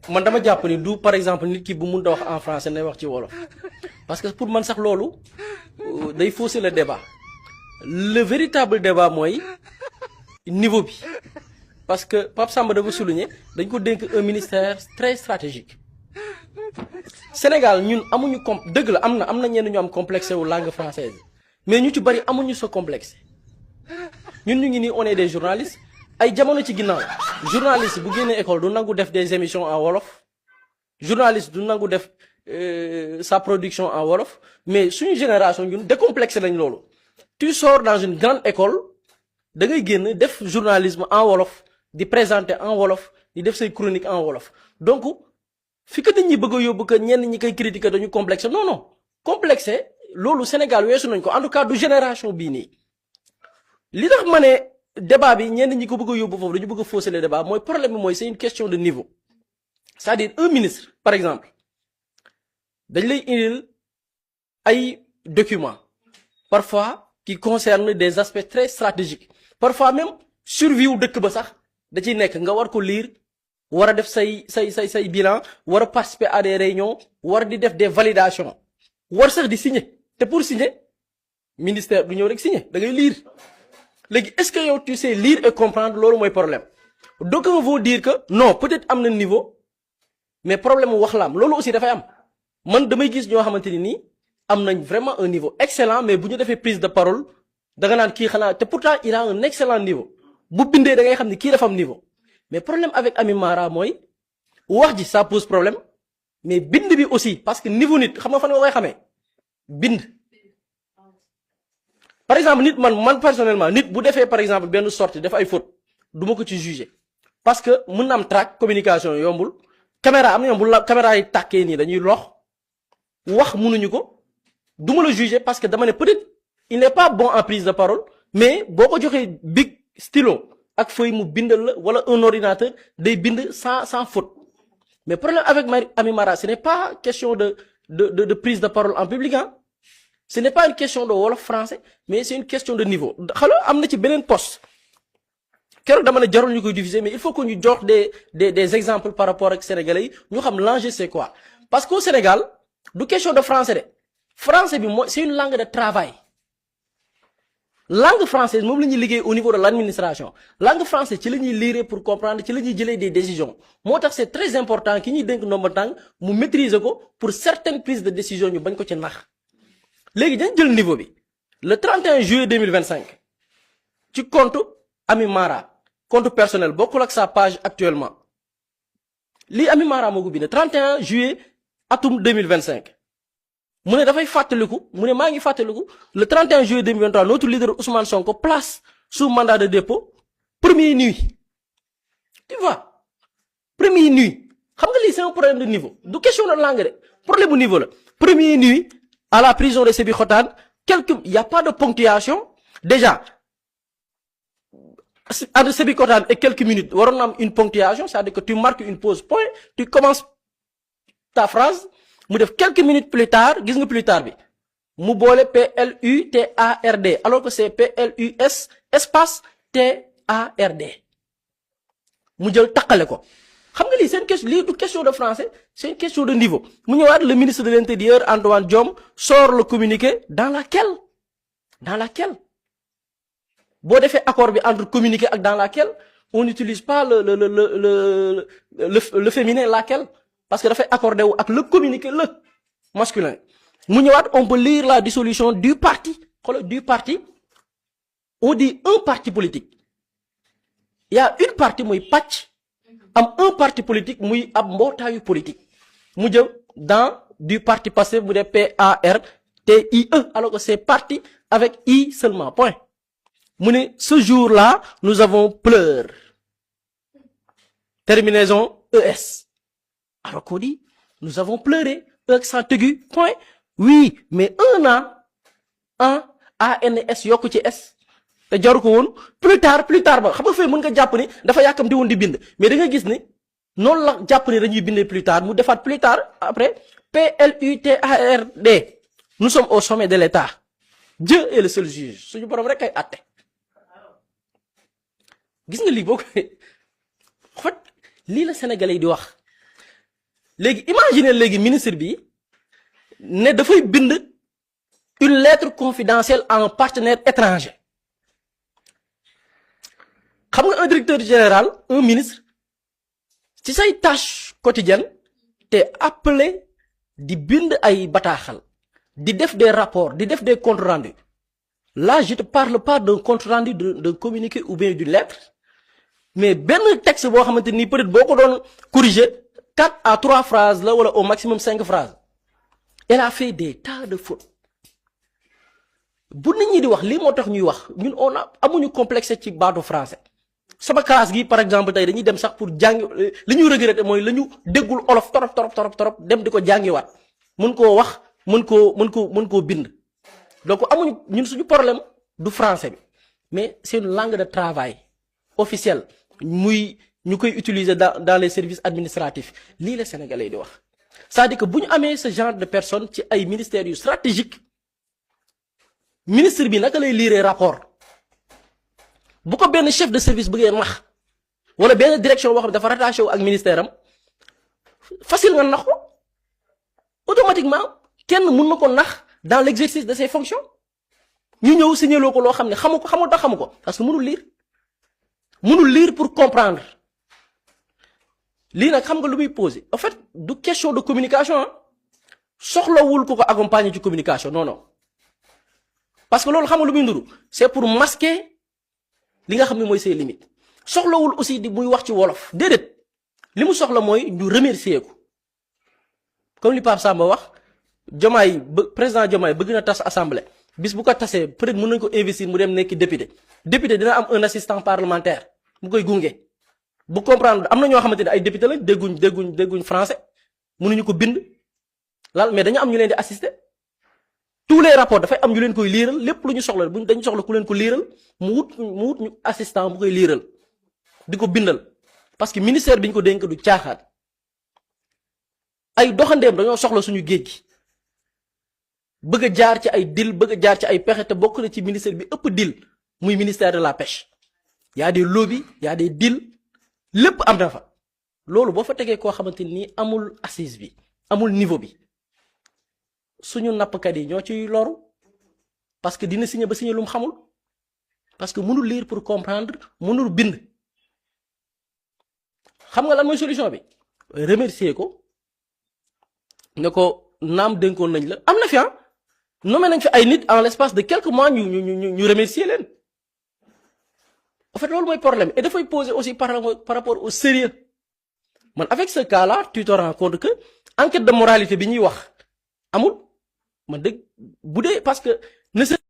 man dama jàpp ni du par exemple nit ki bu mun a wax en français nay wax ci wolof parce que pour man sax loolu day fausser le débat le véritable débat mooy niveau bi parce que Pape Samba dafa souligner dañ ko dénk un ministère très stratégique Sénégal ñun amuñu dëgg la am na ñenn ñu am complexe wu langue française mais ñu ci bari amuñu sa complexe ñun ñu ngi nii on est des journalistes ay jamono ci ginnaaw journaliste bu génnee école du nangu def des émissions en wolof journaliste du nangu def sa production en wolof mais suñu génération ñun décomplexé nañ loolu tu sors dans une grande école da ngay génn def journalisme en wolof di présenter en wolof di def say chronique en wolof donc fi que nit ñi bëgg a yóbbu que ñenn ñi koy critiquer dañu complexé non non complexé loolu Sénégal weesu nañ ko en tout cas du génération bii nii li tax ma ne débat bi ñenn ñi ko bëgg a yóbbu foofu dañu bëgg a fausser le débat mooy problème bi mooy c'est une question de niveau c'est-à-dire un ministre par exemple dañ lay indil ay documents parfois qui concernent des aspects très stratégiques parfois même survie wu dëkk ba sax da ciy nekk nga war ko lire war a def say bilan war a participer à des réunions war di def des validations war sax di signer te pour signer ministère du ñëw rek signer da ngay lire léegi est-ce que yow tu sais lire et comprendre loolu mooy problème d'aucuns vont dire que non peut-être am na niveau mais problème mu wax la am loolu aussi dafay am man damay gis ñoo xamante ni nii am nañ vraiment un niveau excellent mais bu ñu defee prise de parole da nga naan kii xanaa te pourtant il a un excellent niveau bu bindee da ngay xam ni kii dafa am niveau mais problème avec Ami Mara mooy wax ji ça pose problème mais bind bi aussi parce que niveau nit xam nga fan nga koy xamee bind. par exemple nit man personnellement nit bu defee par exemple benn sortie def ay faute du ma ko ci juger parce que mën na am trac communication yombul caméra am na ñoom bu la caméra yi tàkkee nii dañuy lox wax mënuñu ko du ma la juger parce que dama ne peut-être il n'est pas bon en prise de parole mais boo ko joxee big stylo ak feuille mu bindal la wala un ordinateur day bind sans faute mais problème avec Ami Mara ce n'est pas question de prise de parole en public hein. Ce n'est pas une question de wolof français mais c'est une question de niveau xalo am na ci beneen poste keroog dama ne jarul ñu koy diffuser mais il faut que ñu jox des exemples par rapport ak sénégalais yi ñu xam l'enjeu c'est quoi parce qu'au Sénégal du question de français de français bi mooy c'est une langue de travail langue française moom la ñuy liggéey au niveau de l'administration langue française ci la ñuy lire pour comprendre ci la ñuy jëlee des décisions moo tax c'est très important ki ñuy dénk ndomba tànk mu maîtriser ko pour certaines prises de décision ñu bañ ko ci nax léegi dañ jël niveau bi le 31 juillet 2025 ci compte Ami Mara compte personnel bokkul ak sa page actuellement lii Ami Mara moo ko bind 31 juillet atum 2025 mu ne dafay fàttaliku mu ne maa ngi fàttaliku le 31 juillet 2023 notre leader Ousmane Sonko place sous mandat de dépôt première nuit tu vois première nuit xam nga lii c'est un problème de niveau du question de langue de problème bu niveau la première nuit à la prison de Sébikotane il y a pas de ponctuation déjà entre Sébikotane et quelques minutes waroon na am une ponctuation c'est-à-dire que tu marques une pause point tu commences ta phrase mu def quelques minutes plus tard gis nga plus tard bi mu boole PLUTARD alors que c'est PLUS espace TARD mu jël taqale ko xam nga lii c'est une question lii du question de français c'est une question de niveau mu ñëwaat le ministre de l'Intérieur Antoine Diome sort le communiqué dans laquelle boo defee accord bi entre communiqué ak dans laquelle on n'utilise pas le féminin laquelle parce que dafay accordé wu ak le communiqué le masculin mu ñëwaat on peut lire la dissolution du parti xoolal du parti on dit un parti politique il y a une partie muy pàcc am un parti politique muy ab mbootaayu politique mu jëm dans du parti passé mu def PARTIE alors que c'est parti avec I seulement point mu ne ce jour-là nous avons pleuré terminaison ES alors qu'on dit nous avons pleuré accent aigu point oui mais un ANS yokku ci S te jaru ko woon plus tard ba xam nga fay mën nga jàpp ni dafa yàkkam di woon di bind mais da nga gis ni noonu la jàpp ni dañuy bindee plus tard mu defaat plus tard après PLUTARD nous sommes au sommet de l'État Dieu est le seul juge suñu borom rek ay àtte gis nga lii boo ko xot lii la sénégalais yi di wax léegi imaginer léegi ministre bi ne dafay bind une lettre confidentielle à un partenaire étranger xam nga un directeur général un ministre ci say tâche quotidienne te appelé di bind ay bataaxal di def des rapports di def des comptes rendus là je te parle pas d'un compte rendu d'un communiqué ou bien d'une lettre mais benn texte boo xamante ni peut-être boo ko doon corriger 4 à 3 phrases la wala au maximum 5 phrases elle a fait des tas de fautes bu nit ñi di wax lii moo tax ñuy wax ñun on a amuñu complexe ci baatu français sama classe gi par exemple tey dañuy dem sax pour jàngi li ñuy regretter mooy la ñu déggul olof torop dem di ko jàngiwaat mën koo wax mën koo bind donc amuñu ñun suñu problème du français bi mais c'est une langue de travail officielle muy ñu koy utiliser dans les services administratifs lii la sénégalais di wax c'est-à-dire que bu ñu amee ce genre de personne ci ay ministères yu stratégique ministre bi naka lay lire rapport bu ko benn chef de service bëggee nax wala benn direction boo xam ne dafa rattaché wu ak ministère am facile nga nax ko automatiquement kenn mën na ko nax dans l'exercice de ses fonctions ñu ñëw signaloo ko loo xam ne xamu ko parce que mënul lire pour comprendre lii nag xam nga lu muy poser en fait du question de communication soxlawul ko accompagner ci communication non parce que loolu xam nga lu muy nduru c'est pour masquer li nga xam ne mooy ses limites soxlawul aussi di muy wax ci wolof déedéet li mu soxla mooy ñu remercier ko comme li Pape Samba wax Diomaye président Diomaye bëgg na tas assemblée bis bu ko tasee peut-être mën nañu ko investir mu dem nekk député dina am un assistant parlementaire mu koy gunge bu comprendre am na ñoo xamante ne ay député lañ dégguñ français mënuñu ko bind mais dañu am ñu leen di assister tous les rapports dafay am ñu leen koy liiral lépp lu ñu soxla dañu soxla ku leen ko liiral mu wut ñu assistant bu koy liiral di ko bindal parce que ministère bi ñu ko dénk du caaxaan ay doxandeem dañoo soxla suñu géej gi bëgg a jaar ci ay deal bëgg a jaar ci ay pexe te bokk na ci ministère bi ëpp deal muy ministère de la pêche y a des lobbies y a des deals lépp am na fa loolu boo fa tegee koo xamante ni amul assise bi amul niveau bi suñu nappkat yi ñoo ciy loru parce que dina signé ba signé lu mu xamul parce que mënul lire pour comprendre mënul bind xam nga lan mooy solution bi remercier ko ne ko naam dénkoon nañ la am na fi nommé nañ fi ay nit en l'espace de quelques mois ñu remercier leen en fait loolu mooy problème et dafay poser aussi par rapport au sérieux man avec ce cas là tu te rends compte que enquête de moralité bi ñuy wax amul man dëgg bu dee parce que ne